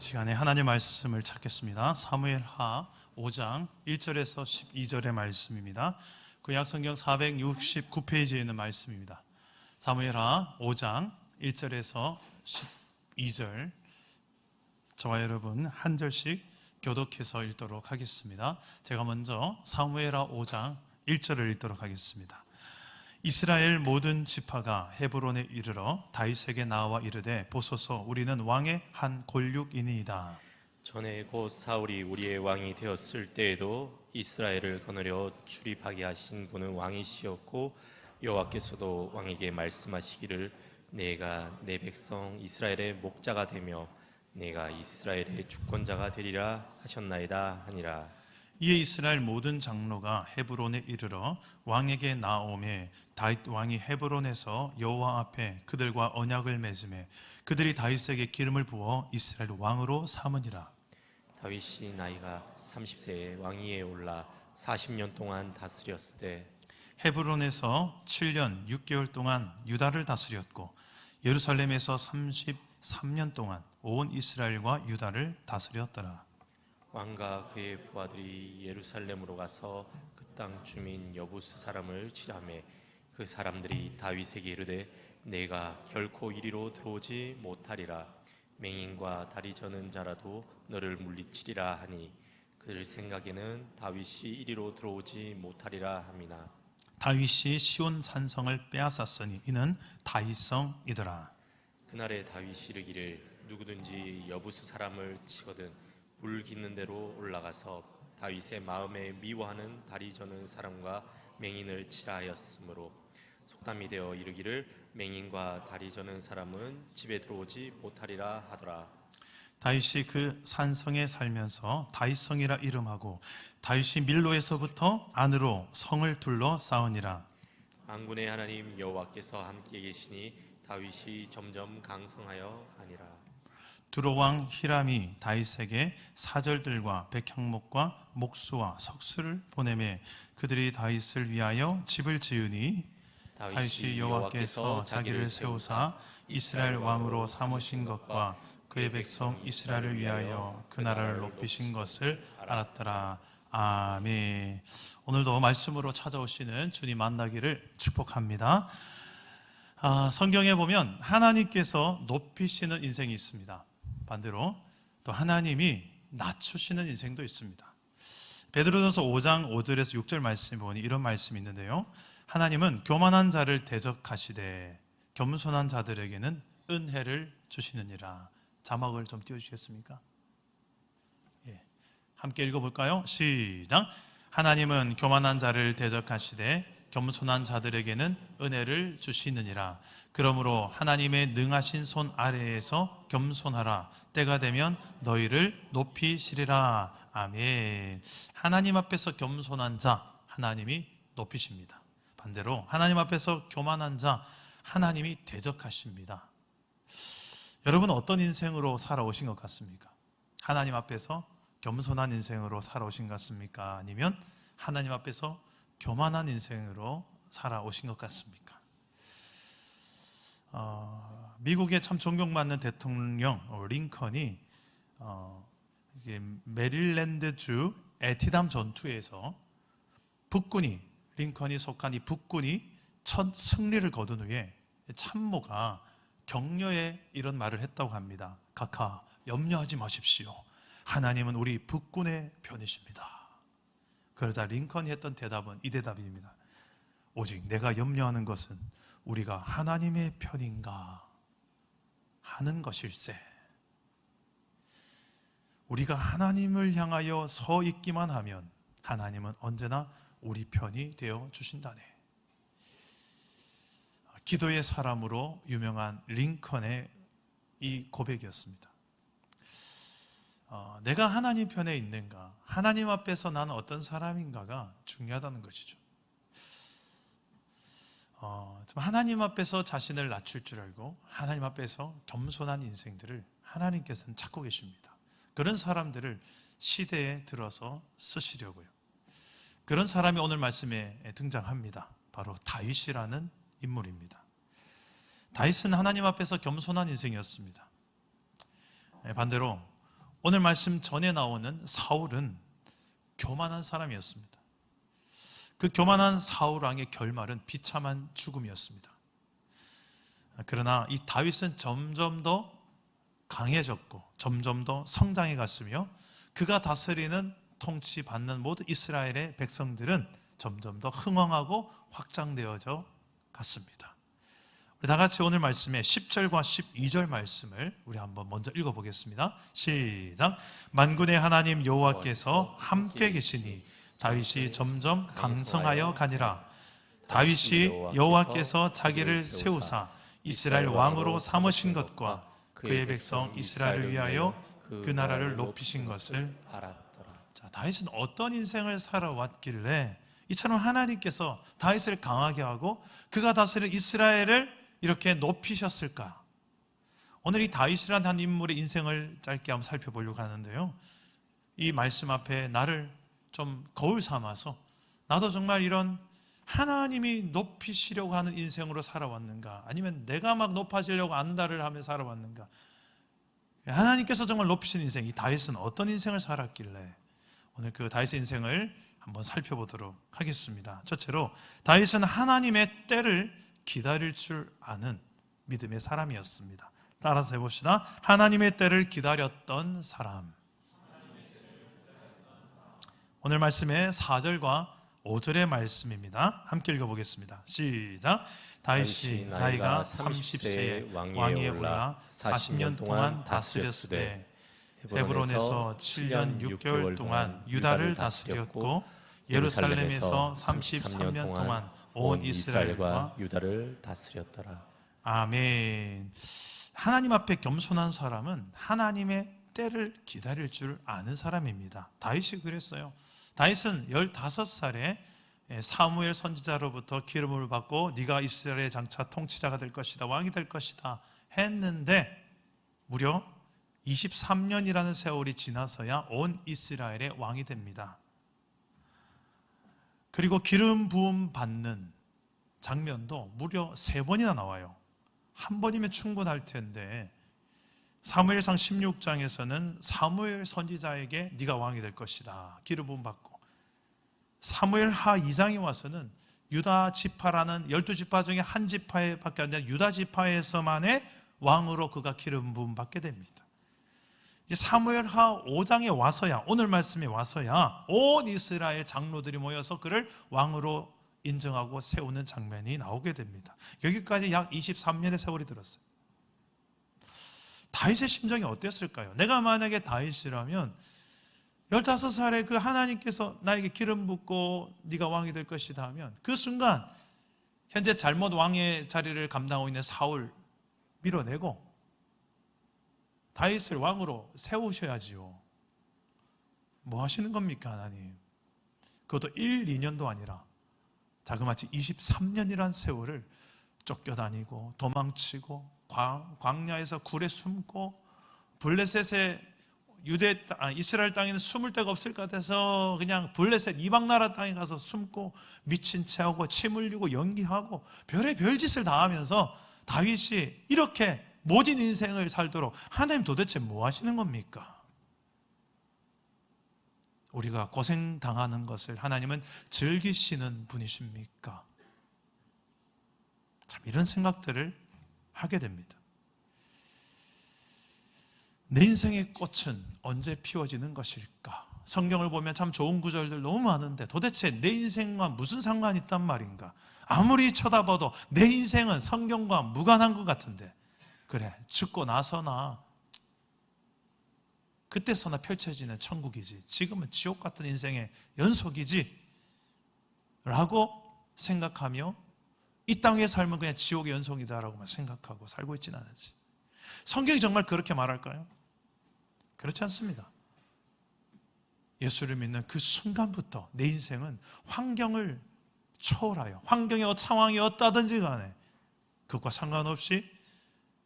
시간에 하나님 말씀을 찾겠습니다. 사무엘하 5장 1절에서 12절의 말씀입니다. 구약성경 469페이지에 있는 말씀입니다. 사무엘하 5장 1절에서 12절, 저와 여러분 한 절씩 교독해서 읽도록 하겠습니다. 제가 먼저 사무엘하 5장 1절을 읽도록 하겠습니다. 이스라엘 모든 지파가 헤브론에 이르러 다윗에게 나와 이르되, 보소서, 우리는 왕의 한 골육이니이다. 전에 곧 사울이 우리의 왕이 되었을 때에도 이스라엘을 거느려 출입하게 하신 분은 왕이시었고, 여호와께서도 왕에게 말씀하시기를 내가 내 백성 이스라엘의 목자가 되며 내가 이스라엘의 주권자가 되리라 하셨나이다 하니라. 이에 이스라엘 모든 장로가 헤브론에 이르러 왕에게 나오매, 다윗 왕이 헤브론에서 여호와 앞에 그들과 언약을 맺으매 그들이 다윗에게 기름을 부어 이스라엘 왕으로 삼으니라. 다윗이 나이가 30세에 왕위에 올라 40년 동안 다스렸을 때 헤브론에서 7년 6개월 동안 유다를 다스렸고, 예루살렘에서 33년 동안 온 이스라엘과 유다를 다스렸더라. 왕과 그의 부하들이 예루살렘으로 가서 그 땅 주민 여부스 사람을 치라매 그 사람들이 다윗에게 이르되 내가 결코 이리로 들어오지 못하리라. 맹인과 다리 저는 자라도 너를 물리치리라 하니 그들 생각에는 다윗이 이리로 들어오지 못하리라 함이나. 다윗이 시온 산성을 빼앗았으니 이는 다윗성이더라. 그날에 다윗이 이르기를 누구든지 여부스 사람을 치거든 물 깃는 대로 올라가서 다윗의 마음에 미워하는 다리 저는 사람과 맹인을 치라 하였으므로 속담이 되어 이르기를 맹인과 다리 저는 사람은 집에 들어오지 못하리라 하더라. 다윗이 그 산성에 살면서 다윗성이라 이름하고, 다윗이 밀로에서부터 안으로 성을 둘러 쌓으니라. 만군의 하나님 여호와께서 함께 계시니 다윗이 점점 강성하여 가니라. 두로왕 히람이 다윗에게 사절들과 백향목과 목수와 석수를 보내매 그들이 다윗을 위하여 집을 지으니, 다윗이 여호와께서 자기를 세우사 이스라엘 왕으로 삼으신 것과 그의 백성 이스라엘을 위하여 그 나라를 높이신 것을 알았더라. 아멘. 오늘도 말씀으로 찾아오시는 주님 만나기를 축복합니다. 성경에 보면 하나님께서 높이시는 인생이 있습니다. 반대로 또 하나님이 낮추시는 인생도 있습니다. 베드로전서 5장 5절에서 6절 말씀에 보니 이런 말씀이 있는데요. 하나님은 교만한 자를 대적하시되 겸손한 자들에게는 은혜를 주시느니라. 자막을 좀 띄워주시겠습니까? 함께 읽어볼까요? 시작. 하나님은 교만한 자를 대적하시되 겸손한 자들에게는 은혜를 주시느니라. 그러므로 하나님의 능하신 손 아래에서 겸손하라. 때가 되면 너희를 높이시리라. 아멘. 하나님 앞에서 겸손한 자 하나님이 높이십니다. 반대로 하나님 앞에서 교만한 자 하나님이 대적하십니다. 여러분은 어떤 인생으로 살아오신 것 같습니까? 하나님 앞에서 겸손한 인생으로 살아오신 것 같습니까? 아니면 하나님 앞에서 교만한 인생으로 살아오신 것 같습니까? 미국의 참 존경받는 대통령 링컨이 메릴랜드주 애티담 전투에서 링컨이 속한 이 북군이 첫 승리를 거둔 후에 참모가 격려에 이런 말을 했다고 합니다. 각하, 염려하지 마십시오. 하나님은 우리 북군의 편이십니다. 그러자 링컨이 했던 대답은 이 대답입니다. 오직 내가 염려하는 것은 우리가 하나님의 편인가 하는 것일세. 우리가 하나님을 향하여 서 있기만 하면 하나님은 언제나 우리 편이 되어 주신다네. 기도의 사람으로 유명한 링컨의 이 고백이었습니다. 내가 하나님 편에 있는가, 하나님 앞에서 나는 어떤 사람인가가 중요하다는 것이죠. 하나님 앞에서 자신을 낮출 줄 알고 하나님 앞에서 겸손한 인생들을 하나님께서는 찾고 계십니다. 그런 사람들을 시대에 들어서 쓰시려고요. 그런 사람이 오늘 말씀에 등장합니다. 바로 다윗이라는 인물입니다. 다윗은 하나님 앞에서 겸손한 인생이었습니다. 반대로 오늘 말씀 전에 나오는 사울은 교만한 사람이었습니다. 그 교만한 사울 왕의 결말은 비참한 죽음이었습니다. 그러나 이 다윗은 점점 더 강해졌고 점점 더 성장해 갔으며 그가 다스리는 통치받는 모든 이스라엘의 백성들은 점점 더 흥왕하고 확장되어져 갔습니다. 우리 다 같이 오늘 말씀의 10절과 12절 말씀을 우리 한번 먼저 읽어보겠습니다. 시작. 만군의 하나님 여호와께서 함께 계시니 다윗이 점점 강성하여 가니라. 다윗이 여호와께서 자기를 세우사 이스라엘 왕으로 삼으신 것과 그의 백성 이스라엘을 위하여 그 나라를 높이신 것을 알았더라. 자, 다윗은 어떤 인생을 살아왔길래 이처럼 하나님께서 다윗을 강하게 하고 그가 다스린 이스라엘을 이렇게 높이셨을까? 오늘 이 다윗이라는 한 인물의 인생을 짧게 한번 살펴보려고 하는데요, 이 말씀 앞에 나를 좀 거울 삼아서 나도 정말 이런 하나님이 높이시려고 하는 인생으로 살아왔는가, 아니면 내가 막 높아지려고 안달을 하며 살아왔는가, 하나님께서 정말 높이신 인생, 이 다윗은 어떤 인생을 살았길래 오늘 그 다윗의 인생을 한번 살펴보도록 하겠습니다. 첫째로 다윗은 하나님의 때를 기다릴 줄 아는 믿음의 사람이었습니다. 따라서 해봅시다. 하나님의 때를 기다렸던 사람. 오늘 말씀의 4절과 5절의 말씀입니다. 함께 읽어보겠습니다. 시작. 다윗이 나이가 30세에 왕위에 올라 40년 동안 다스렸으되 헤브론에서 7년 6개월 동안 유다를 다스렸고 예루살렘에서 33년 동안 온 이스라엘과 유다를 다스렸더라. 아멘. 하나님 앞에 겸손한 사람은 하나님의 때를 기다릴 줄 아는 사람입니다. 다윗이 그랬어요. 다윗은 15살에 사무엘 선지자로부터 기름을 받고 네가 이스라엘의 장차 통치자가 될 것이다, 왕이 될 것이다 했는데 무려 23년이라는 세월이 지나서야 온 이스라엘의 왕이 됩니다. 그리고 기름 부음 받는 장면도 무려 3번이나 나와요. 한 번이면 충분할 텐데 사무엘상 16장에서는 사무엘 선지자에게 네가 왕이 될 것이다, 기름 부음 받고, 사무엘하 2장에 와서는 유다 지파라는 12지파 중에 한 지파에밖에 안 되는 유다 지파에서만의 왕으로 그가 기름 부음 받게 됩니다. 이제 사무엘하 5장에 와서야, 오늘 말씀에 와서야 온 이스라엘 장로들이 모여서 그를 왕으로 인정하고 세우는 장면이 나오게 됩니다. 여기까지 약 23년의 세월이 들었어요. 다윗의 심정이 어땠을까요? 내가 만약에 다윗이라면 15살에 그 하나님께서 나에게 기름 붓고 네가 왕이 될 것이다 하면 그 순간 현재 잘못 왕의 자리를 감당하고 있는 사울 밀어내고 다윗을 왕으로 세우셔야지요. 뭐 하시는 겁니까, 하나님? 그것도 1, 2년도 아니라 자그마치 23년이란 세월을 쫓겨다니고 도망치고 광야에서 굴에 숨고 블레셋의 이스라엘 땅에는 숨을 데가 없을 것 같아서 그냥 블레셋 이방 나라 땅에 가서 숨고 미친 채 하고 침 흘리고 연기하고 별의 별짓을 다 하면서 다윗이 이렇게 모진 인생을 살도록 하나님 도대체 뭐 하시는 겁니까? 우리가 고생당하는 것을 하나님은 즐기시는 분이십니까? 참 이런 생각들을 하게 됩니다. 내 인생의 꽃은 언제 피워지는 것일까? 성경을 보면 참 좋은 구절들 너무 많은데 도대체 내 인생과 무슨 상관이 있단 말인가? 아무리 쳐다봐도 내 인생은 성경과 무관한 것 같은데, 그래, 죽고 나서나 그때서나 펼쳐지는 천국이지 지금은 지옥 같은 인생의 연속이지 라고 생각하며 이 땅의 삶은 그냥 지옥의 연속이다라고만 생각하고 살고 있지는 않지. 성경이 정말 그렇게 말할까요? 그렇지 않습니다. 예수를 믿는 그 순간부터 내 인생은 환경을 초월하여 환경의 상황이 어떠하든지 간에 그것과 상관없이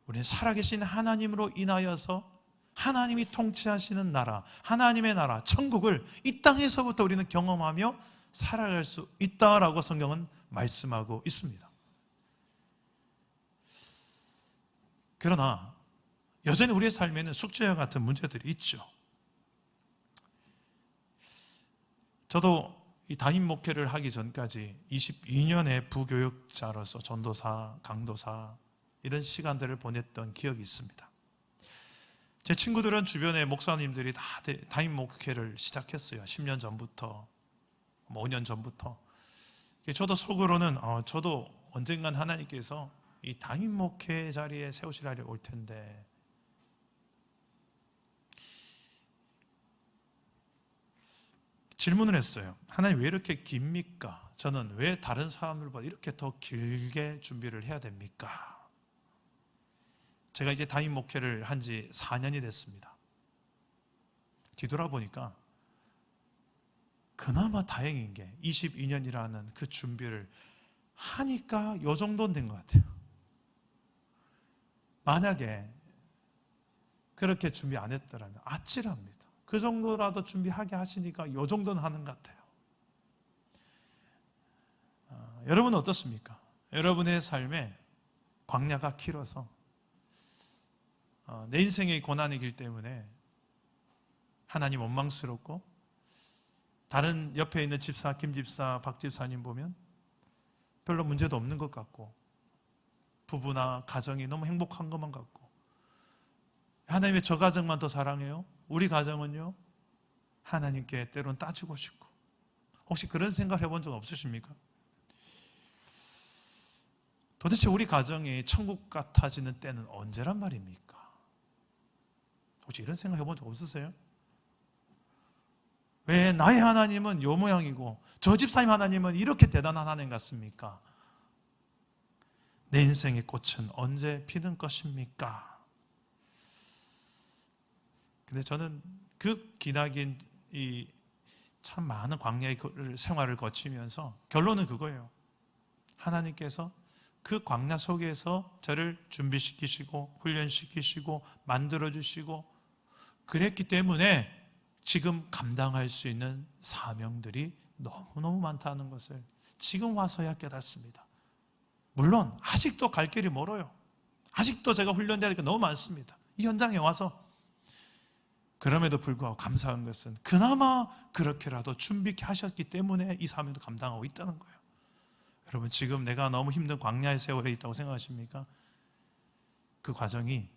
우리는 살아계신 하나님으로 인하여서 하나님이 통치하시는 나라, 하나님의 나라, 천국을 이 땅에서부터 우리는 경험하며 살아갈 수 있다라고 성경은 말씀하고 있습니다. 그러나 여전히 우리의 삶에는 숙제와 같은 문제들이 있죠. 저도 이 담임 목회를 하기 전까지 22년의 부교육자로서 전도사, 강도사 이런 시간들을 보냈던 기억이 있습니다. 제 친구들은 주변에 목사님들이 다 담임 목회를 시작했어요. 10년 전부터, 5년 전부터. 저도 속으로는 저도 언젠간 하나님께서 이 담임 목회 자리에 세우실 날이 올 텐데, 질문을 했어요. 하나님 왜 이렇게 깁니까? 저는 왜 다른 사람들보다 이렇게 더 길게 준비를 해야 됩니까? 제가 이제 담임 목회를 한 지 4년이 됐습니다. 뒤돌아보니까 그나마 다행인 게 22년이라는 그 준비를 하니까 요 정도는 된 것 같아요. 만약에 그렇게 준비 안 했더라면 아찔합니다. 그 정도라도 준비하게 하시니까 요 정도는 하는 것 같아요. 여러분은 어떻습니까? 여러분의 삶에 광야가 길어서 내 인생의 고난의 길 때문에 하나님 원망스럽고, 다른 옆에 있는 집사, 김 집사, 박 집사님 보면 별로 문제도 없는 것 같고, 부부나 가정이 너무 행복한 것만 같고, 하나님의 저 가정만 더 사랑해요? 우리 가정은요? 하나님께 때론 따지고 싶고. 혹시 그런 생각 해본 적 없으십니까? 도대체 우리 가정이 천국 같아지는 때는 언제란 말입니까? 혹시 이런 생각 해본 적 없으세요? 왜 나의 하나님은 요 모양이고 저 집사님 하나님은 이렇게 대단한 하나님 같습니까? 내 인생의 꽃은 언제 피는 것입니까? 근데 저는 그 기나긴 이 참 많은 광야의 생활을 거치면서 결론은 그거예요. 하나님께서 그 광야 속에서 저를 준비시키시고 훈련시키시고 만들어주시고 그랬기 때문에 지금 감당할 수 있는 사명들이 너무너무 많다는 것을 지금 와서야 깨닫습니다. 물론 아직도 갈 길이 멀어요. 아직도 제가 훈련돼야 될 게 너무 많습니다. 이 현장에 와서. 그럼에도 불구하고 감사한 것은 그나마 그렇게라도 준비케 하셨기 때문에 이 사명도 감당하고 있다는 거예요. 여러분, 지금 내가 너무 힘든 광야의 세월에 있다고 생각하십니까? 그 과정이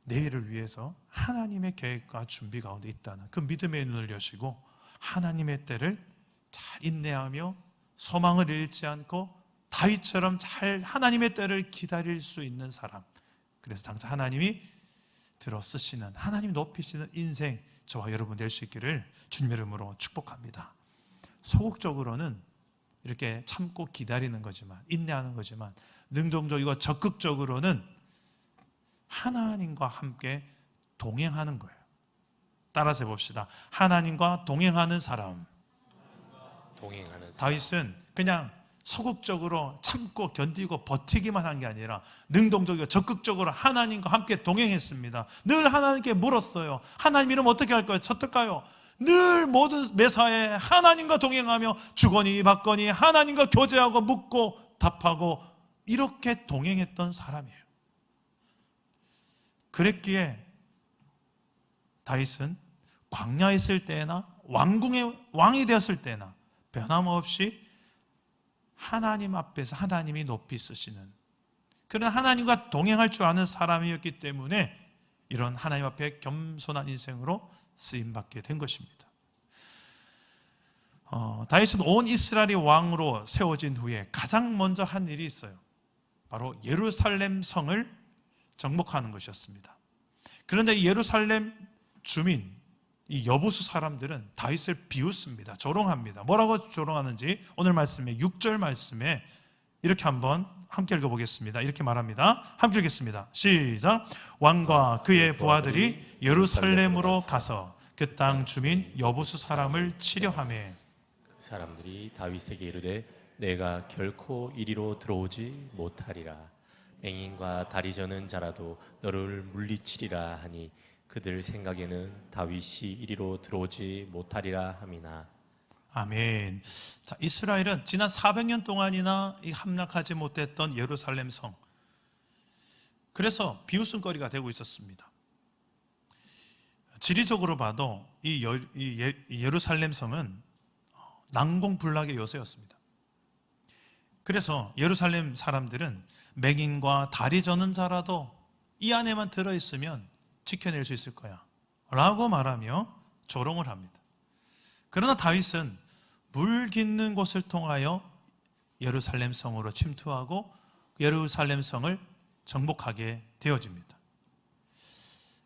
내일을 위해서 하나님의 계획과 준비 가운데 있다는 그 믿음의 눈을 여시고 하나님의 때를 잘 인내하며 소망을 잃지 않고 다윗처럼 잘 하나님의 때를 기다릴 수 있는 사람, 그래서 장차 하나님이 들어 쓰시는, 하나님 높이시는 인생 저와 여러분 될 수 있기를 주님의 이름으로 축복합니다. 소극적으로는 이렇게 참고 기다리는 거지만, 인내하는 거지만, 능동적이고 적극적으로는 하나님과 함께 동행하는 거예요. 따라서 해봅시다. 하나님과 동행하는 사람. 다윗은 그냥 소극적으로 참고 견디고 버티기만 한 게 아니라 능동적이고 적극적으로 하나님과 함께 동행했습니다. 늘 하나님께 물었어요. 하나님 이러면 어떻게 할까요? 어떨까요? 늘 모든 매사에 하나님과 동행하며 주거니 받거니 하나님과 교제하고 묻고 답하고 이렇게 동행했던 사람이에요. 그랬기에 다윗은 광야에 있을 때나 왕궁의 왕이 되었을 때나 변함없이 하나님 앞에서 하나님이 높이 쓰시는 그런 하나님과 동행할 줄 아는 사람이었기 때문에 이런 하나님 앞에 겸손한 인생으로 쓰임받게 된 것입니다. 다윗은 온 이스라엘이 왕으로 세워진 후에 가장 먼저 한 일이 있어요. 바로 예루살렘 성을 정복하는 것이었습니다. 그런데 이 예루살렘 주민, 이 여부수 사람들은 다윗을 비웃습니다. 조롱합니다. 뭐라고 조롱하는지 오늘 말씀에 6절 말씀에 이렇게 한번 함께 읽어보겠습니다. 이렇게 말합니다. 함께 읽겠습니다. 시작. 왕과 그의 부하들이 예루살렘으로 가서 그 땅 주민 여부수 사람을 치려하며 그 사람들이 다윗에게 이르되 내가 결코 이리로 들어오지 못하리라. 맹인과 다리 저는 자라도 너를 물리치리라 하니 그들 생각에는 다윗이 이리로 들어오지 못하리라 함이나. 아멘. 자, 이스라엘은 지난 400년 동안이나 함락하지 못했던 예루살렘 성, 그래서 비웃음거리가 되고 있었습니다. 지리적으로 봐도 이 예루살렘 성은 난공불락의 요새였습니다. 그래서 예루살렘 사람들은 맹인과 다리 저는 자라도 이 안에만 들어있으면 지켜낼 수 있을 거야 라고 말하며 조롱을 합니다. 그러나 다윗은 물 깃는 곳을 통하여 예루살렘 성으로 침투하고 예루살렘 성을 정복하게 되어집니다.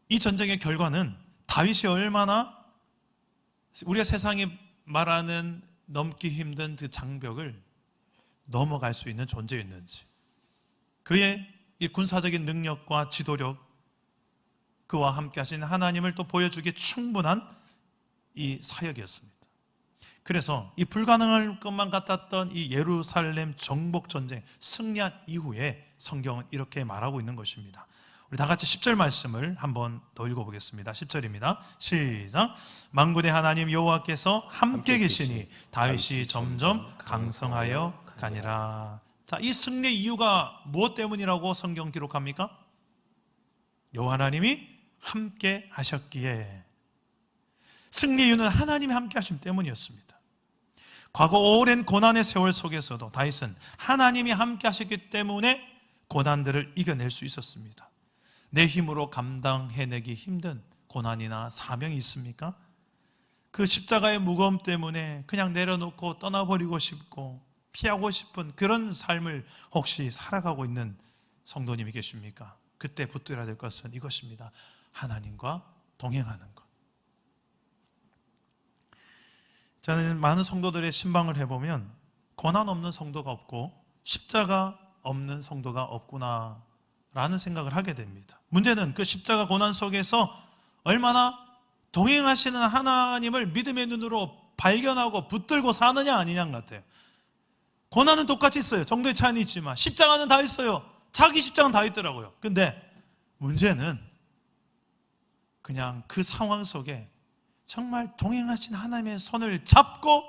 이 전쟁의 결과는 다윗이 얼마나 우리가 세상에 말하는 넘기 힘든 그 장벽을 넘어갈 수 있는 존재였는지, 그의 이 군사적인 능력과 지도력, 그와 함께 하신 하나님을 또 보여주기에 충분한 이 사역이었습니다. 그래서 이 불가능할 것만 같았던 이 예루살렘 정복 전쟁 승리한 이후에 성경은 이렇게 말하고 있는 것입니다. 우리 다 같이 10절 말씀을 한번 더 읽어보겠습니다. 10절입니다. 시작. 만군의 하나님 여호와께서 함께 계시니 다윗이 점점 강성하여 가니라. 자, 이 승리의 이유가 무엇 때문이라고 성경 기록합니까? 여호와 하나님이 함께 하셨기에. 승리의 이유는 하나님이 함께 하심 때문이었습니다. 과거 오랜 고난의 세월 속에서도 다윗은 하나님이 함께 하셨기 때문에 고난들을 이겨낼 수 있었습니다. 내 힘으로 감당해내기 힘든 고난이나 사명이 있습니까? 그 십자가의 무거움 때문에 그냥 내려놓고 떠나버리고 싶고 피하고 싶은 그런 삶을 혹시 살아가고 있는 성도님이 계십니까? 그때 붙들어야 될 것은 이것입니다. 하나님과 동행하는 것. 저는 많은 성도들의 신방을 해보면 고난 없는 성도가 없고 십자가 없는 성도가 없구나 라는 생각을 하게 됩니다. 문제는 그 십자가 고난 속에서 얼마나 동행하시는 하나님을 믿음의 눈으로 발견하고 붙들고 사느냐 아니냐인 것 같아요. 고난은 똑같이 있어요. 정도의 차이는 있지만 십자가는 다 있어요. 자기 십자가는 다 있더라고요. 근데 문제는 그냥 그 상황 속에 정말 동행하신 하나님의 손을 잡고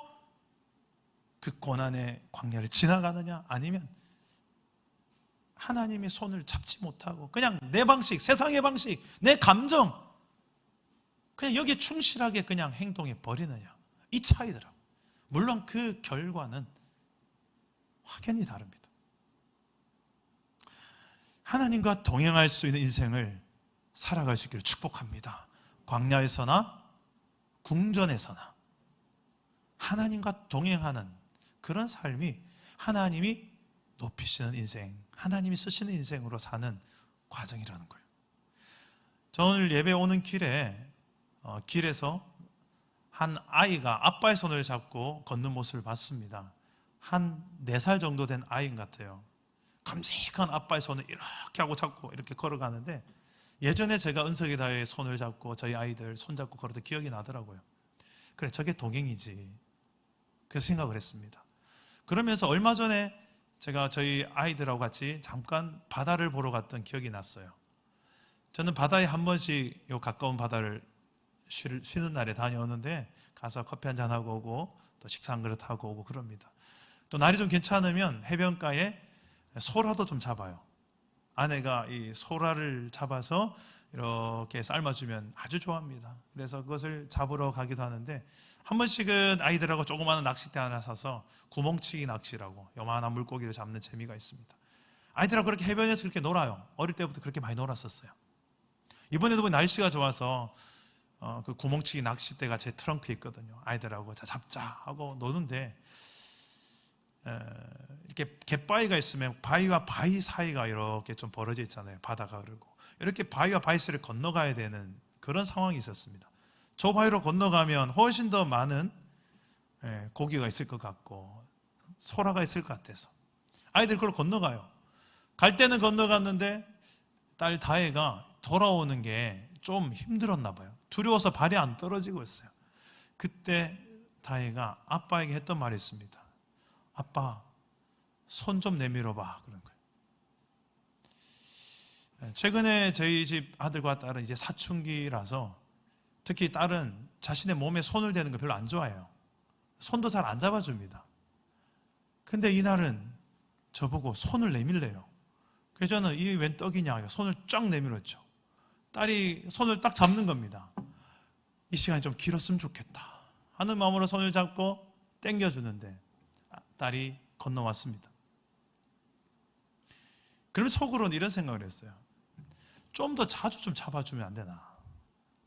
그 고난의 광야를 지나가느냐, 아니면 하나님의 손을 잡지 못하고 그냥 내 방식, 세상의 방식, 내 감정, 그냥 여기에 충실하게 그냥 행동해 버리느냐, 이 차이더라고요. 물론 그 결과는 확연히 다릅니다. 하나님과 동행할 수 있는 인생을 살아갈 수 있기를 축복합니다. 광야에서나 궁전에서나 하나님과 동행하는 그런 삶이 하나님이 높이시는 인생, 하나님이 쓰시는 인생으로 사는 과정이라는 거예요. 저 오늘 예배 오는 길에 길에서 한 아이가 아빠의 손을 잡고 걷는 모습을 봤습니다. 한 4살 정도 된 아이인 것 같아요. 깜찍한 아빠의 손을 이렇게 하고 잡고 이렇게 걸어가는데, 예전에 제가 은석이다의 손을 잡고 저희 아이들 손잡고 걸었던 기억이 나더라고요. 그래, 저게 동행이지, 그 생각을 했습니다. 그러면서 얼마 전에 제가 저희 아이들하고 같이 잠깐 바다를 보러 갔던 기억이 났어요. 저는 바다에 한 번씩 요 가까운 바다를 쉬는 날에 다녀오는데 가서 커피 한잔 하고 오고 또 식사 한 그릇 하고 오고 그럽니다. 또 날이 좀 괜찮으면 해변가에 소라도 좀 잡아요. 아내가 이 소라를 잡아서 이렇게 삶아주면 아주 좋아합니다. 그래서 그것을 잡으러 가기도 하는데, 한 번씩은 아이들하고 조그마한 낚싯대 하나 사서 구멍치기 낚시라고 요만한 물고기를 잡는 재미가 있습니다. 아이들하고 그렇게 해변에서 그렇게 놀아요. 어릴 때부터 그렇게 많이 놀았었어요. 이번에도 날씨가 좋아서 그 구멍치기 낚싯대가 제 트렁크에 있거든요. 아이들하고 자 잡자 하고 노는데, 이렇게 갯바위가 있으면 바위와 바위 사이가 이렇게 좀 벌어져 있잖아요. 바다가 흐르고 이렇게 바위와 바위 사이를 건너가야 되는 그런 상황이 있었습니다. 저 바위로 건너가면 훨씬 더 많은 고기가 있을 것 같고 소라가 있을 것 같아서 아이들 그걸 건너가요. 갈 때는 건너갔는데 딸 다혜가 돌아오는 게 좀 힘들었나 봐요. 두려워서 발이 안 떨어지고 있어요. 그때 다혜가 아빠에게 했던 말이 있습니다. 아빠, 손 좀 내밀어 봐, 그런 거예요. 최근에 저희 집 아들과 딸은 이제 사춘기라서 특히 딸은 자신의 몸에 손을 대는 걸 별로 안 좋아해요. 손도 잘 안 잡아줍니다. 근데 이날은 저보고 손을 내밀래요. 그래서 저는 이게 웬 떡이냐, 손을 쫙 내밀었죠. 딸이 손을 딱 잡는 겁니다. 이 시간이 좀 길었으면 좋겠다 하는 마음으로 손을 잡고 땡겨주는데 딸이 건너왔습니다. 그러면 속으로는 이런 생각을 했어요. 좀 더 자주 좀 잡아주면 안 되나?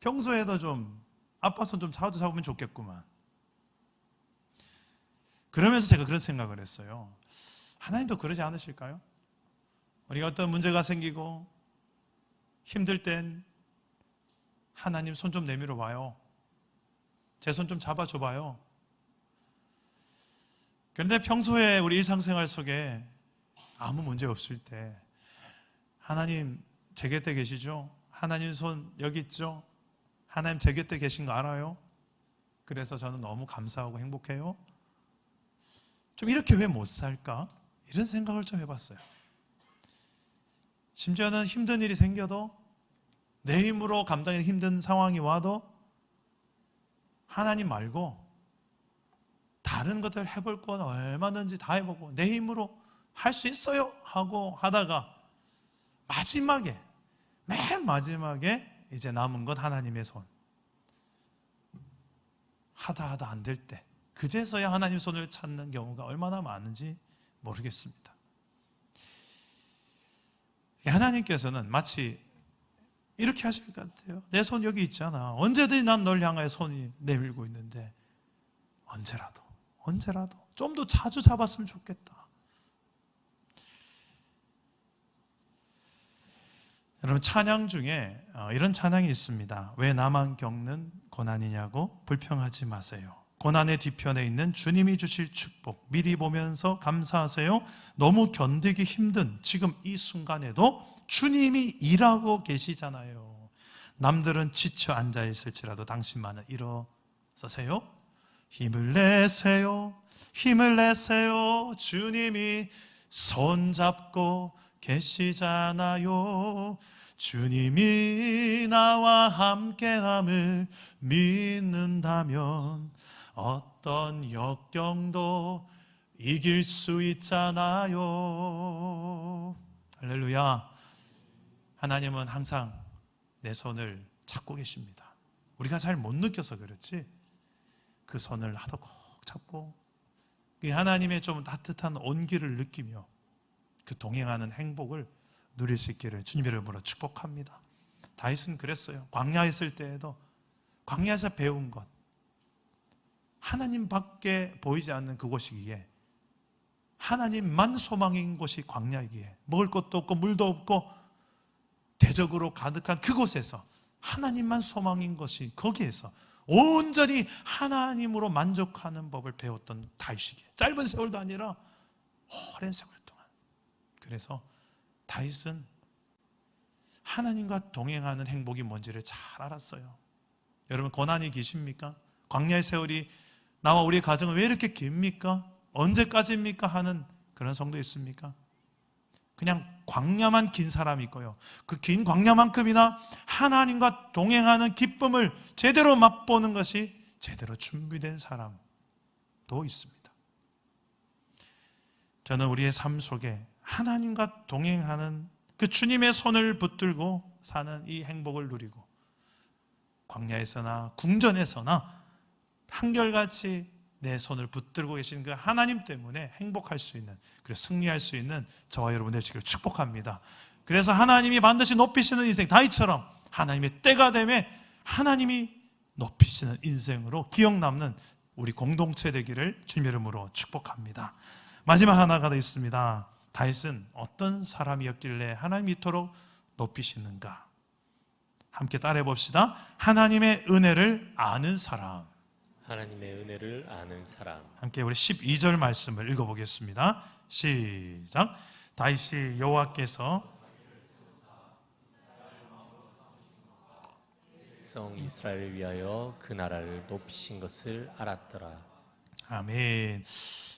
평소에도 좀 아빠 손 좀 자주 잡으면 좋겠구만. 그러면서 제가 그런 생각을 했어요. 하나님도 그러지 않으실까요? 우리가 어떤 문제가 생기고 힘들 땐 하나님 손 좀 내밀어 봐요. 제 손 좀 잡아줘 봐요. 그런데 평소에 우리 일상생활 속에 아무 문제 없을 때 하나님 제 곁에 계시죠? 하나님 손 여기 있죠? 하나님 제 곁에 계신 거 알아요? 그래서 저는 너무 감사하고 행복해요. 좀 이렇게 왜 못 살까? 이런 생각을 좀 해봤어요. 심지어는 힘든 일이 생겨도 내 힘으로 감당하기 힘든 상황이 와도 하나님 말고 다른 것들 해볼 건 얼마든지 다 해보고 내 힘으로 할 수 있어요 하고 하다가 마지막에, 맨 마지막에 이제 남은 것 하나님의 손. 하다 안 될 때 그제서야 하나님 손을 찾는 경우가 얼마나 많은지 모르겠습니다. 하나님께서는 마치 이렇게 하실 것 같아요. 내 손 여기 있잖아. 언제든지 난 널 향하여 손이 내밀고 있는데 언제라도 좀 더 자주 잡았으면 좋겠다. 여러분, 찬양 중에 이런 찬양이 있습니다. 왜 나만 겪는 고난이냐고 불평하지 마세요. 고난의 뒤편에 있는 주님이 주실 축복 미리 보면서 감사하세요. 너무 견디기 힘든 지금 이 순간에도 주님이 일하고 계시잖아요. 남들은 지쳐 앉아 있을지라도 당신만은 일어서세요. 힘을 내세요. 힘을 내세요. 주님이 손잡고 계시잖아요. 주님이 나와 함께함을 믿는다면 어떤 역경도 이길 수 있잖아요. 할렐루야. 하나님은 항상 내 손을 잡고 계십니다. 우리가 잘 못 느껴서 그렇지 그 손을 하도 꼭 잡고 하나님의 좀 따뜻한 온기를 느끼며 그 동행하는 행복을 누릴 수 있기를 주님 이름으로 축복합니다. 다윗은 그랬어요. 광야에 있을 때에도 광야에서 배운 것, 하나님밖에 보이지 않는 그곳이기에, 하나님만 소망인 곳이 광야이기에, 먹을 것도 없고 물도 없고 대적으로 가득한 그곳에서 하나님만 소망인 것이, 거기에서 온전히 하나님으로 만족하는 법을 배웠던 다윗이기에, 짧은 세월도 아니라 오랜 세월 동안. 그래서 다윗은 하나님과 동행하는 행복이 뭔지를 잘 알았어요. 여러분, 고난이 기십니까? 광야의 세월이 나와 우리의 가정은 왜 이렇게 깁니까? 언제까지입니까? 하는 그런 성도 있습니까? 그냥 광야만 긴 사람이 있고요, 그 긴 광야만큼이나 하나님과 동행하는 기쁨을 제대로 맛보는 것이 제대로 준비된 사람도 있습니다. 저는 우리의 삶 속에 하나님과 동행하는 그 주님의 손을 붙들고 사는 이 행복을 누리고, 광야에서나 궁전에서나 한결같이 내 손을 붙들고 계신 그 하나님 때문에 행복할 수 있는, 그리고 승리할 수 있는 저와 여러분 되시기를 축복합니다. 그래서 하나님이 반드시 높이시는 인생, 다윗처럼 하나님의 때가 되면 하나님이 높이시는 인생으로 기억 남는 우리 공동체 되기를 주님 이름으로 축복합니다. 마지막 하나가 더 있습니다. 다윗은 어떤 사람이었길래 하나님이 이토록 높이시는가? 함께 따라해 봅시다. 하나님의 은혜를 아는 사람. 하나님의 은혜를 아는 사람. 함께 우리 12절 말씀을 읽어보겠습니다. 시작. 다윗이 여호와께서 성 이스라엘을 위하여 그 나라를 높이신 것을 알았더라. 아멘.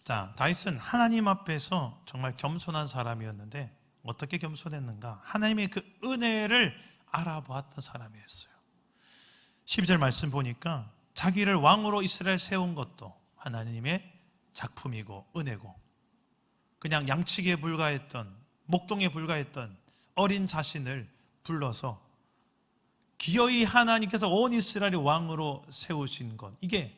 자, 다윗은 하나님 앞에서 정말 겸손한 사람이었는데 어떻게 겸손했는가? 하나님의 그 은혜를 알아보았던 사람이었어요. 12절 말씀 보니까 자기를 왕으로 이스라엘 세운 것도 하나님의 작품이고 은혜고, 그냥 양치기에 불과했던, 목동에 불과했던 어린 자신을 불러서 기어이 하나님께서 온 이스라엘의 왕으로 세우신 것, 이게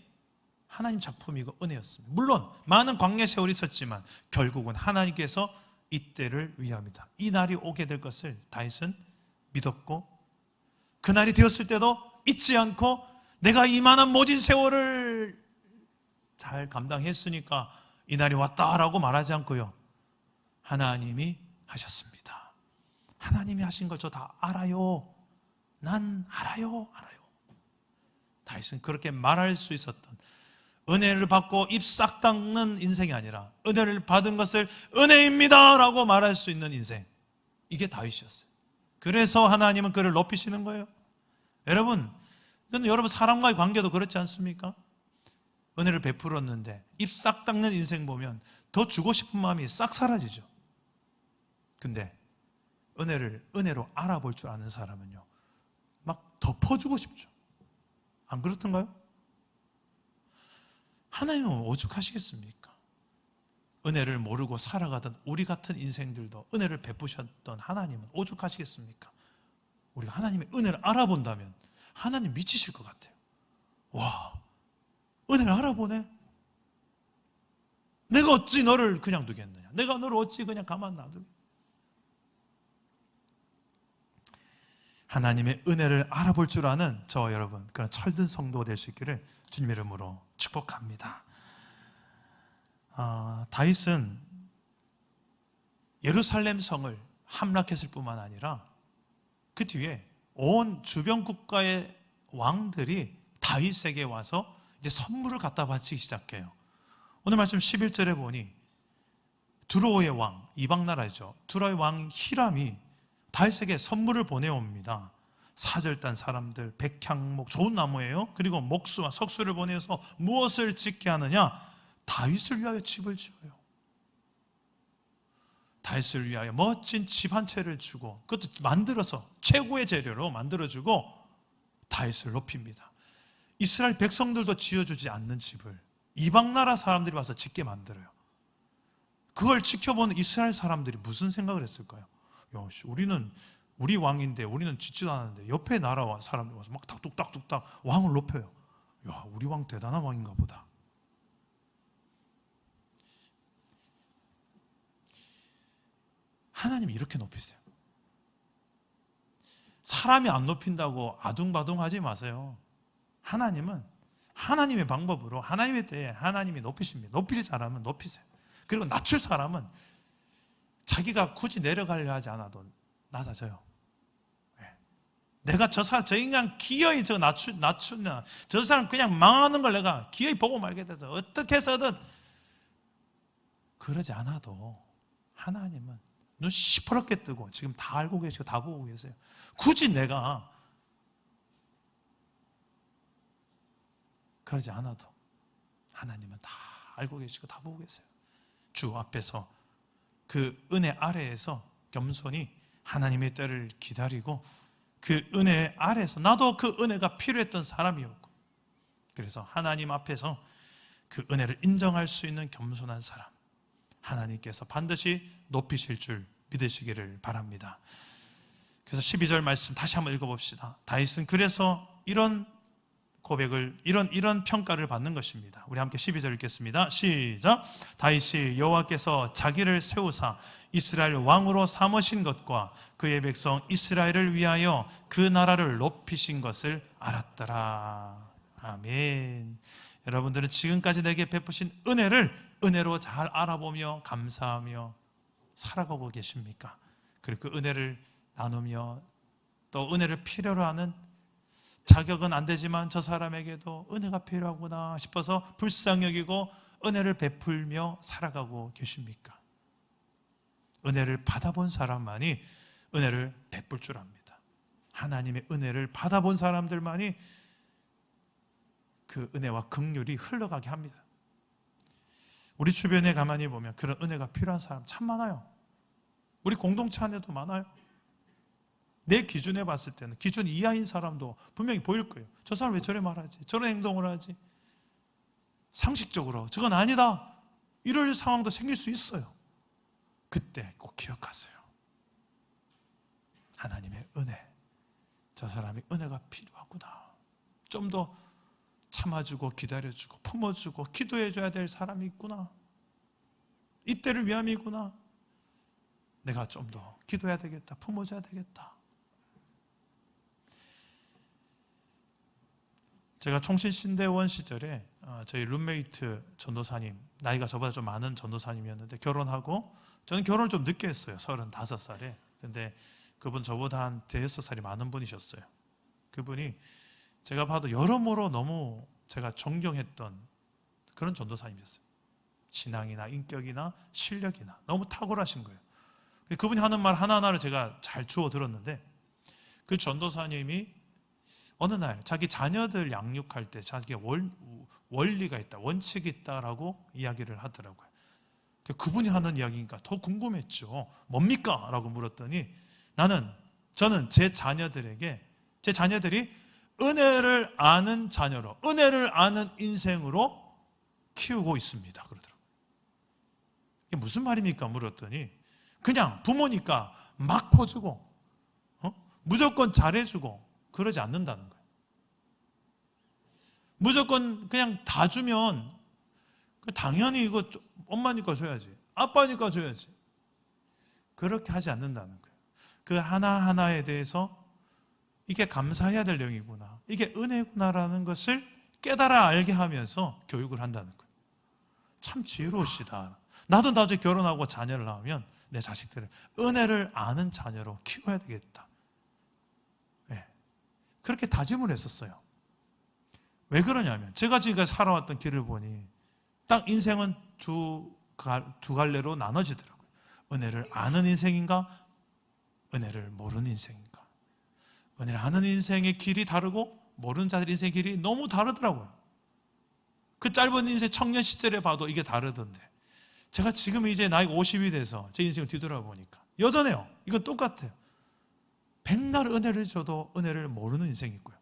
하나님 작품이고 은혜였습니다. 물론 많은 광야 세월이 있었지만 결국은 하나님께서 이때를 위함이다, 이 날이 오게 될 것을 다윗은 믿었고, 그날이 되었을 때도 잊지 않고 내가 이만한 모진 세월을 잘 감당했으니까 이 날이 왔다라고 말하지 않고요, 하나님이 하셨습니다. 하나님이 하신 걸 저 다 알아요. 난 알아요. 다윗은 그렇게 말할 수 있었던, 은혜를 받고 입 싹 닦는 인생이 아니라 은혜를 받은 것을 은혜입니다 라고 말할 수 있는 인생, 이게 다윗이었어요. 그래서 하나님은 그를 높이시는 거예요. 여러분, 이건 여러분 사람과의 관계도 그렇지 않습니까? 은혜를 베풀었는데 입 싹 닦는 인생 보면 더 주고 싶은 마음이 싹 사라지죠. 근데 은혜로 알아볼 줄 아는 사람은요, 막 덮어주고 싶죠. 안 그렇던가요? 하나님은 오죽하시겠습니까? 은혜를 모르고 살아가던 우리 같은 인생들도 은혜를 베푸셨던 하나님은 오죽하시겠습니까? 우리가 하나님의 은혜를 알아본다면 하나님 미치실 것 같아요. 와, 은혜를 알아보네? 내가 어찌 너를 그냥 두겠느냐? 내가 너를 어찌 그냥 가만 놔두겠느냐? 하나님의 은혜를 알아볼 줄 아는 저와 여러분, 그런 철든 성도가 될 수 있기를 주님의 이름으로 축복합니다. 다윗은 예루살렘 성을 함락했을 뿐만 아니라 그 뒤에 온 주변 국가의 왕들이 다윗에게 와서 이제 선물을 갖다 바치기 시작해요. 오늘 말씀 11절에 보니 두로의 왕, 이방 나라죠, 두로의 왕 히람이 다윗에게 선물을 보내옵니다. 사절단 사람들, 백향목, 좋은 나무예요. 그리고 목수와 석수를 보내서 무엇을 짓게 하느냐? 다윗을 위하여 집을 지어요. 다윗을 위하여 멋진 집 한 채를 주고, 그것도 만들어서 최고의 재료로 만들어주고 다윗을 높입니다. 이스라엘 백성들도 지어주지 않는 집을 이방 나라 사람들이 와서 짓게 만들어요. 그걸 지켜보는 이스라엘 사람들이 무슨 생각을 했을까요? 야, 우리는 우리 왕인데 우리는 짓지도 않았는데 옆에 나라 사람들 와서 막 뚝딱뚝딱 왕을 높여요. 야, 우리 왕 대단한 왕인가 보다. 하나님이 이렇게 높이세요. 사람이 안 높인다고 아둥바둥하지 마세요. 하나님은 하나님의 방법으로 하나님의 때에 하나님이 높이십니다. 높일 사람은 높이세요. 그리고 낮출 사람은 자기가 굳이 내려가려 하지 않아도 낮아져요. 내가 저 인간 기어이 낮추냐, 저 사람 그냥 망하는 걸 내가 기어이 보고 말게 돼서 어떻게 해서든, 그러지 않아도 하나님은 눈 시퍼렇게 뜨고 지금 다 알고 계시고 다 보고 계세요. 굳이 내가 그러지 않아도 하나님은 다 알고 계시고 다 보고 계세요. 주 앞에서 그 은혜 아래에서 겸손히 하나님의 때를 기다리고, 그 은혜 아래에서 나도 그 은혜가 필요했던 사람이었고, 그래서 하나님 앞에서 그 은혜를 인정할 수 있는 겸손한 사람, 하나님께서 반드시 높이실 줄 믿으시기를 바랍니다. 그래서 12절 말씀 다시 한번 읽어봅시다. 다윗은 그래서 이런 고백을, 이런 평가를 받는 것입니다. 우리 함께 12절 읽겠습니다. 시작. 다윗이 여호와께서 자기를 세우사 이스라엘 왕으로 삼으신 것과 그의 백성 이스라엘을 위하여 그 나라를 높이신 것을 알았더라. 아멘. 여러분들은 지금까지 내게 베푸신 은혜로 잘 알아보며 감사하며 살아가고 계십니까? 그리고 그 은혜를 나누며 또 은혜를 필요로 하는, 자격은 안 되지만 저 사람에게도 은혜가 필요하구나 싶어서 불쌍히 여기고 은혜를 베풀며 살아가고 계십니까? 은혜를 받아본 사람만이 은혜를 베풀 줄 압니다. 하나님의 은혜를 받아본 사람들만이 그 은혜와 긍휼이 흘러가게 합니다. 우리 주변에 가만히 보면 그런 은혜가 필요한 사람 참 많아요. 우리 공동체 안에도 많아요. 내 기준에 봤을 때는 기준 이하인 사람도 분명히 보일 거예요. 저 사람 왜 저래 말하지? 저런 행동을 하지? 상식적으로 저건 아니다, 이럴 상황도 생길 수 있어요. 그때 꼭 기억하세요. 하나님의 은혜, 저 사람이 은혜가 필요하구나, 좀 더 참아주고 기다려주고 품어주고 기도해줘야 될 사람이 있구나. 이때를 위함이구나. 내가 좀 더 기도해야 되겠다. 품어줘야 되겠다. 제가 총신신대원 시절에 저희 룸메이트 전도사님, 나이가 저보다 좀 많은 전도사님이었는데 결혼하고, 저는 결혼을 좀 늦게 했어요. 35살에. 근데 그분 저보다 한 5살이 많은 분이셨어요. 그분이 제가 봐도 여러모로 너무 제가 존경했던 그런 전도사님이었어요. 신앙이나 인격이나 실력이나 너무 탁월하신 거예요. 그분이 하는 말 하나하나를 제가 잘 주워 들었는데, 그 전도사님이 어느 날 자기 자녀들 양육할 때 자기가 원리가 있다, 원칙이 있다라고 이야기를 하더라고요. 그분이 하는 이야기니까 더 궁금했죠. 뭡니까? 라고 물었더니 저는 제 자녀들이 은혜를 아는 자녀로, 은혜를 아는 인생으로 키우고 있습니다. 그러더라고요. 이게 무슨 말입니까? 물었더니 그냥 부모니까 막 퍼주고 무조건 잘해주고 그러지 않는다는 거예요. 무조건 그냥 다 주면 당연히 이거 엄마니까 줘야지, 아빠니까 줘야지, 그렇게 하지 않는다는 거예요. 그 하나하나에 대해서 이게 감사해야 될 내용이구나, 이게 은혜구나라는 것을 깨달아 알게 하면서 교육을 한다는 거예요. 참 지혜로우시다. 나도 나중에 결혼하고 자녀를 낳으면 내 자식들을 은혜를 아는 자녀로 키워야 되겠다. 네. 그렇게 다짐을 했었어요. 왜 그러냐면 제가 지금 살아왔던 길을 보니 딱 인생은 두 갈래로 나눠지더라고요. 은혜를 아는 인생인가, 은혜를 모르는 인생인가. 은혜를 아는 인생의 길이 다르고 모르는 자들 인생의 길이 너무 다르더라고요. 그 짧은 인생 청년 시절에 봐도 이게 다르던데, 제가 지금 이제 나이가 50이 돼서 제 인생을 뒤돌아보니까 여전해요. 이건 똑같아요. 백날 은혜를 줘도 은혜를 모르는 인생이 있고요,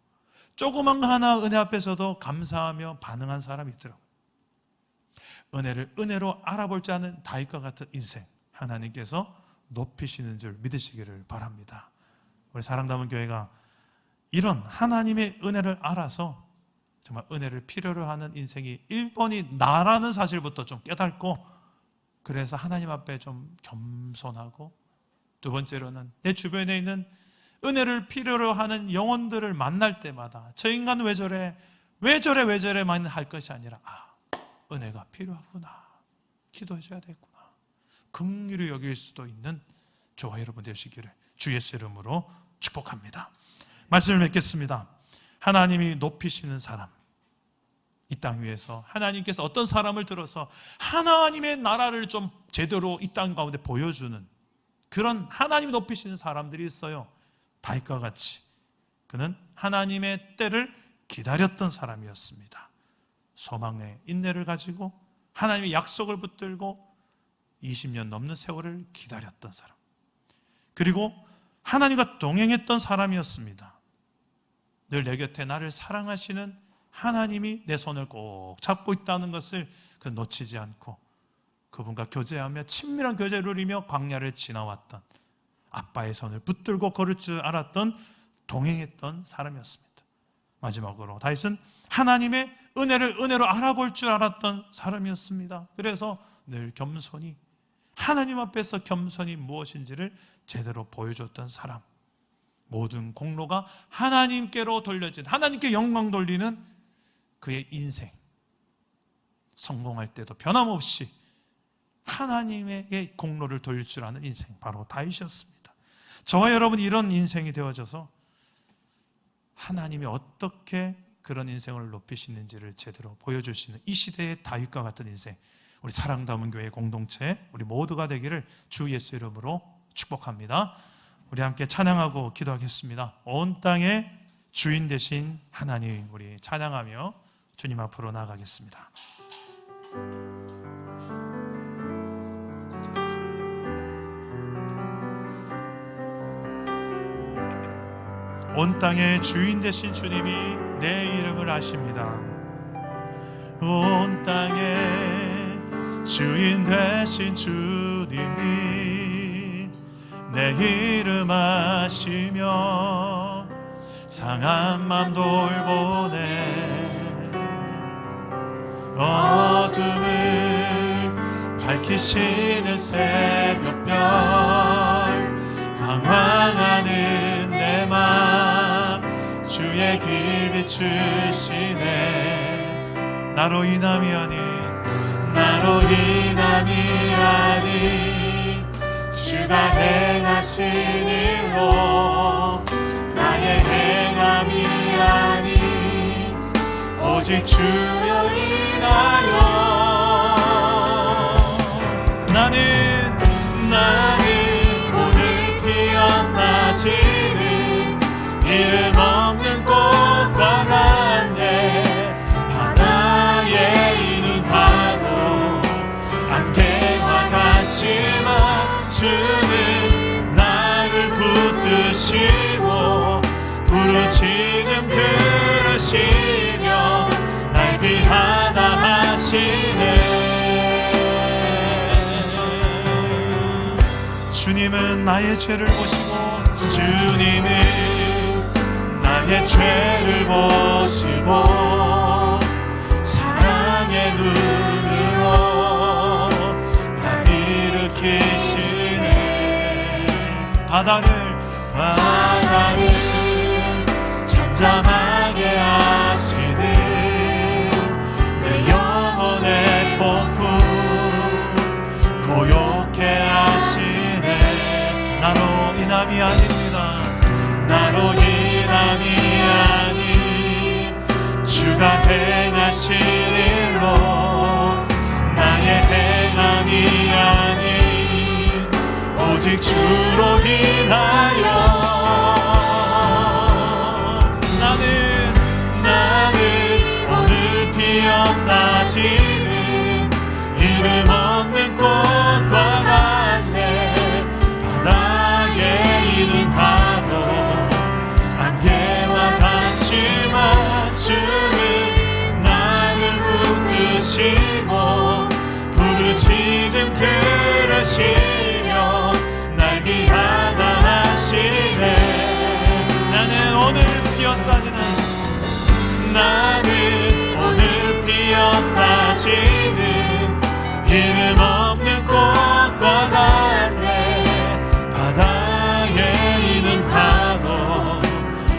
조그만 거 하나 은혜 앞에서도 감사하며 반응한 사람이 있더라고요. 은혜를 은혜로 알아볼 줄 아는 다윗과 같은 인생, 하나님께서 높이시는 줄 믿으시기를 바랍니다. 우리 사랑담은 교회가 이런 하나님의 은혜를 알아서 정말 은혜를 필요로 하는 인생이 1번이 나라는 사실부터 좀 깨닫고, 그래서 하나님 앞에 좀 겸손하고, 두 번째로는 내 주변에 있는 은혜를 필요로 하는 영혼들을 만날 때마다 저 인간 왜 저래 만 할 것이 아니라, 은혜가 필요하구나, 기도해줘야 되겠구나, 긍휼히 여길 수도 있는 저와 여러분 되시기를 주 예수 이름으로 축복합니다. 말씀을 맺겠습니다. 하나님이 높이시는 사람, 이 땅 위에서 하나님께서 어떤 사람을 들어서 하나님의 나라를 좀 제대로 이 땅 가운데 보여주는 그런 하나님이 높이시는 사람들이 있어요. 다윗과 같이 그는 하나님의 때를 기다렸던 사람이었습니다. 소망의 인내를 가지고 하나님의 약속을 붙들고 20년 넘는 세월을 기다렸던 사람, 그리고 하나님과 동행했던 사람이었습니다. 늘 내 곁에 나를 사랑하시는 하나님이 내 손을 꼭 잡고 있다는 것을 놓치지 않고 그분과 교제하며 친밀한 교제를 누리며 광야를 지나왔던, 아빠의 손을 붙들고 걸을 줄 알았던, 동행했던 사람이었습니다. 마지막으로 다윗은 하나님의 은혜를 은혜로 알아볼 줄 알았던 사람이었습니다. 그래서 늘 겸손히, 하나님 앞에서 겸손이 무엇인지를 제대로 보여줬던 사람, 모든 공로가 하나님께로 돌려진, 하나님께 영광 돌리는 그의 인생, 성공할 때도 변함없이 하나님의 공로를 돌릴 줄 아는 인생, 바로 다윗이었습니다. 저와 여러분이 이런 인생이 되어져서 하나님이 어떻게 그런 인생을 높이시는지를 제대로 보여주시는 이 시대의 다윗과 같은 인생, 우리 사랑담은 교회 공동체 우리 모두가 되기를 주 예수 이름으로 축복합니다. 우리 함께 찬양하고 기도하겠습니다. 온 땅의 주인 되신 하나님, 우리 찬양하며 주님 앞으로 나아가겠습니다. 온 땅의 주인 되신 주님이 내 이름을 아십니다. 온 땅의 주인 되신 주님이 내 이름 아시며 상한 맘 돌보네. 밝히시는 새벽별 방황하는 내 맘 주의 길 비추시네. 나로 인함이 아닌 주가 행하신 일로 나의 행함이 아닌 오직 주여 인하여 나는 오늘 피었다 지는 이름 없는 꽃과 같네. 바다에 있는 파도 안개와 같지만 주는 나를 붙드시고 부르짖음 들으시며 날 귀하다 하시네. 주님은 나의 죄를 보시고 나의 죄를 보시고 사랑의 눈으로 날 일으키시네. 바다를 잠잠하게 하시듯 내 영혼의 폭풍 고요케 하시네. 나로 인함이 아닌 주가 행하신 일로 나의 행함이 아닌 오직 주로 인하여 나는 오늘 피었다 지는 이름 없는 꽃과 같네. 바다에 있는 파도 안개와 같지만 주는 나를 붙드시고 부르짖음 들으시며 날 귀하다 하시네. 나는 오늘 피었다 지는 이름 없는 꽃과 같네. 바다에 있는 파도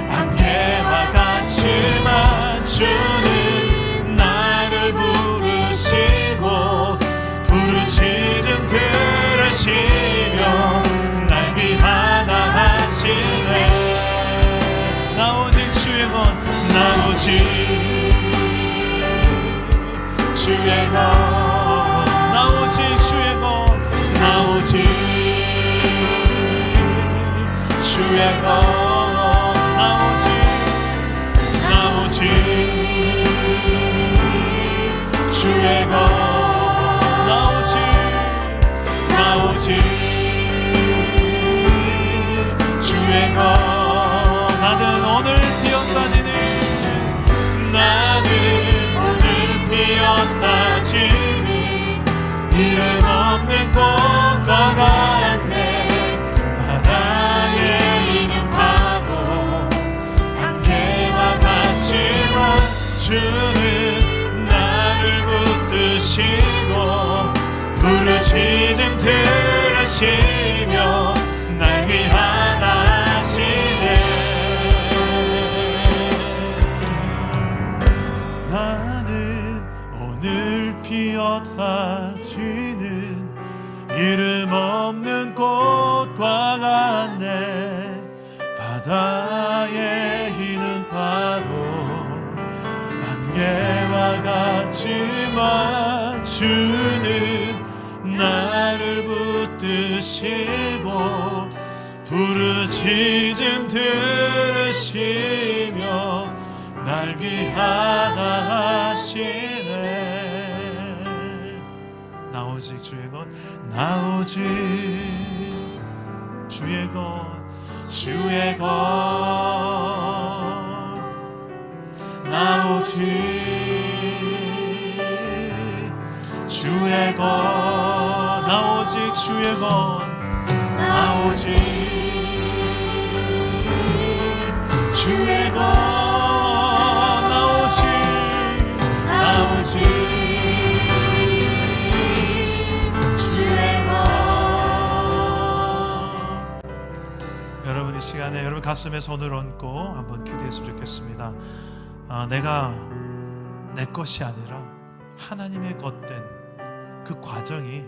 안개와 같지만 주는 나를 부르시고 부르짖음 들으시며 날 귀하다 하시네. 나 오직 주의 것 나 오직 주의 것 나는 오늘 피었다 지는 이름 없는 꽃과 같네. 바다에 있는 파도 안개와 같지만 주는 나를 붙드시고 부르짖음 들으시며 날 위하다 하시네. 나는 오늘 피었다 지는 이름 없는 꽃과 같네. 바다에 있는 파도 안개와 같지만 주는 나를 붙드시고 부르짖음 들으시며 날 귀하다 하시네. 나 오직 주의 것 나 오직 주의 것 나 오직 주의 것 나 오직 주의 것 나 오직 주의 것 나 오직 가슴에 손을 얹고 한번 기도했으면 좋겠습니다. 내가 내 것이 아니라 하나님의 것된 그 과정이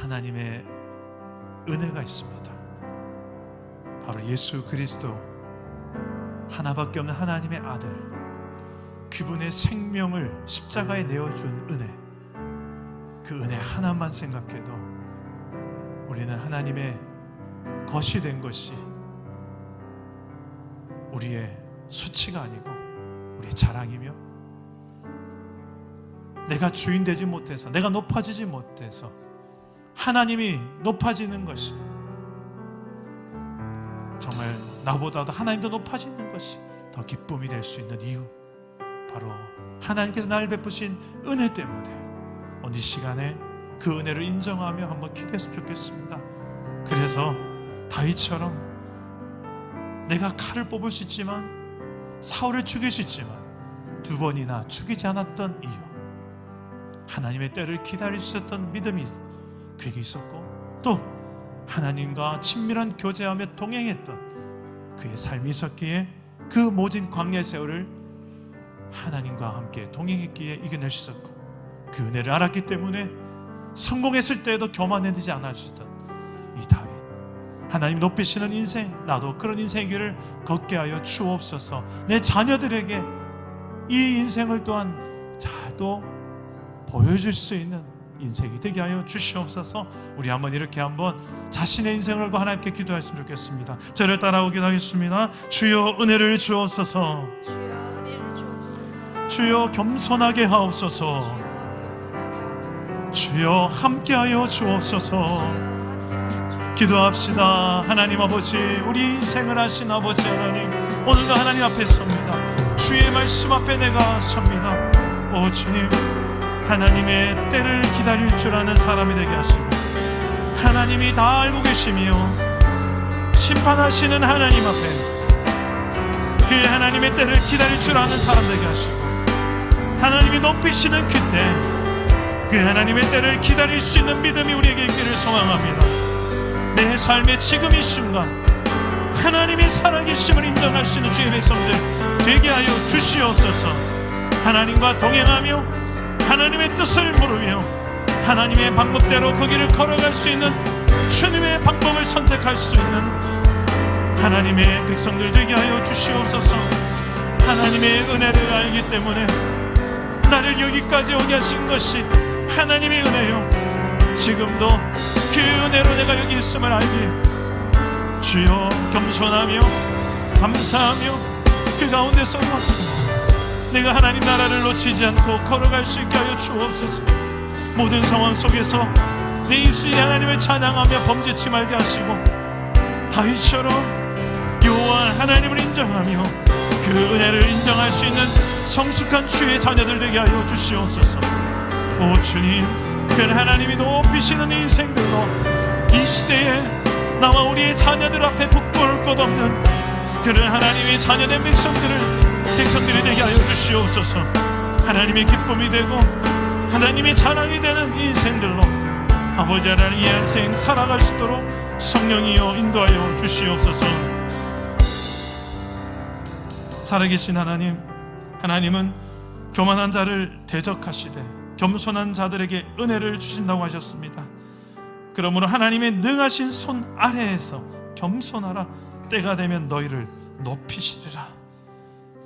하나님의 은혜가 있습니다. 바로 예수 그리스도, 하나밖에 없는 하나님의 아들, 그분의 생명을 십자가에 내어준 은혜, 그 은혜 하나만 생각해도 우리는 하나님의 것이 된 것이 우리의 수치가 아니고 우리의 자랑이며, 내가 주인 되지 못해서, 내가 높아지지 못해서 하나님이 높아지는 것이, 정말 나보다도 하나님도 높아지는 것이 더 기쁨이 될 수 있는 이유, 바로 하나님께서 나를 베푸신 은혜 때문에 오늘 이 시간에 그 은혜를 인정하며 한번 기도했으면 좋겠습니다. 그래서 다윗처럼 내가 칼을 뽑을 수 있지만, 사울을 죽일 수 있지만 두 번이나 죽이지 않았던 이유, 하나님의 때를 기다릴 수 있었던 믿음이 그에게 있었고, 또 하나님과 친밀한 교제하며 동행했던 그의 삶이 있었기에 그 모진 광야 세월을 하나님과 함께 동행했기에 이겨낼 수 있었고, 그 은혜를 알았기 때문에 성공했을 때에도 교만해지지 않았었던 이 다윗, 하나님 높이시는 인생, 나도 그런 인생의 길을 걷게 하여 주옵소서. 내 자녀들에게 이 인생을 또한 잘 또 보여줄 수 있는 인생이 되게 하여 주시옵소서. 우리 한번 이렇게 한번 자신의 인생을 걸고 하나님께 기도했으면 좋겠습니다. 저를 따라오기도 하겠습니다. 주여 은혜를 주옵소서. 주여 겸손하게 하옵소서. 주여 함께하여 주옵소서. 기도합시다. 하나님 아버지, 우리 인생을 하신 아버지 하나님, 오늘도 하나님 앞에 섭니다. 주의 말씀 앞에 내가 섭니다. 오 주님, 하나님의 때를 기다릴 줄 아는 사람이 되게 하시고, 하나님이 다 알고 계시며 심판하시는 하나님 앞에 그 하나님의 때를 기다릴 줄 아는 사람 되게 하시고, 하나님이 높이시는 그때 그 하나님의 때를 기다릴 수 있는 믿음이 우리에게 있기를 소망합니다. 내 삶의 지금 이 순간 하나님의 살아계심을 인정할 수 있는 주의 백성들 되게 하여 주시옵소서. 하나님과 동행하며 하나님의 뜻을 모르며 하나님의 방법대로 그 길을 걸어갈 수 있는, 주님의 방법을 선택할 수 있는 하나님의 백성들 되게 하여 주시옵소서. 하나님의 은혜를 알기 때문에 나를 여기까지 오게 하신 것이 하나님의 은혜요, 지금도 그 은혜로 내가 여기 있음을 알기에 주여 겸손하며 감사하며 그 가운데서 내가 하나님 나라를 놓치지 않고 걸어갈 수 있게 하여 주옵소서. 모든 상황 속에서 내 입술이 하나님을 찬양하며 범죄치 말게 하시고, 다윗처럼 여호와 하나님을 인정하며 그 은혜를 인정할 수 있는 성숙한 주의 자녀들 되게 하여 주시옵소서. 오 주님, 그 하나님이 높이시는 인생들로 이 시대에 나와 우리의 자녀들 앞에 부끄러울 것 없는 그런 하나님의 자녀된 백성들이 되게 하여 주시옵소서. 하나님의 기쁨이 되고 하나님의 자랑이 되는 인생들로 아버지 하나님 이 인생 살아갈 수 있도록 성령이여 인도하여 주시옵소서. 살아계신 하나님, 하나님은 교만한 자를 대적하시되 겸손한 자들에게 은혜를 주신다고 하셨습니다. 그러므로 하나님의 능하신 손 아래에서 겸손하라. 때가 되면 너희를 높이시리라.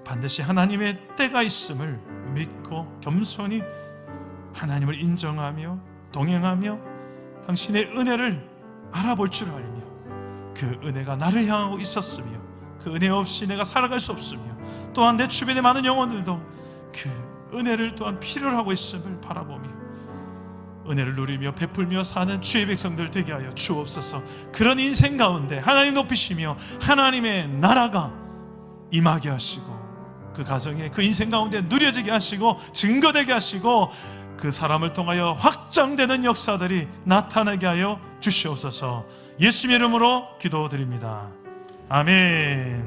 반드시 하나님의 때가 있음을 믿고 겸손히 하나님을 인정하며 동행하며 당신의 은혜를 알아볼 줄 알며, 그 은혜가 나를 향하고 있었으며 그 은혜 없이 내가 살아갈 수 없으며, 또한 내 주변의 많은 영혼들도 그 은혜를 또한 필요로 하고 있음을 바라보며 은혜를 누리며 베풀며 사는 주의 백성들 되게 하여 주옵소서. 그런 인생 가운데 하나님 높이시며 하나님의 나라가 임하게 하시고, 그 가정에 그 인생 가운데 누려지게 하시고 증거되게 하시고, 그 사람을 통하여 확장되는 역사들이 나타나게 하여 주시옵소서. 예수님의 이름으로 기도드립니다. 아멘.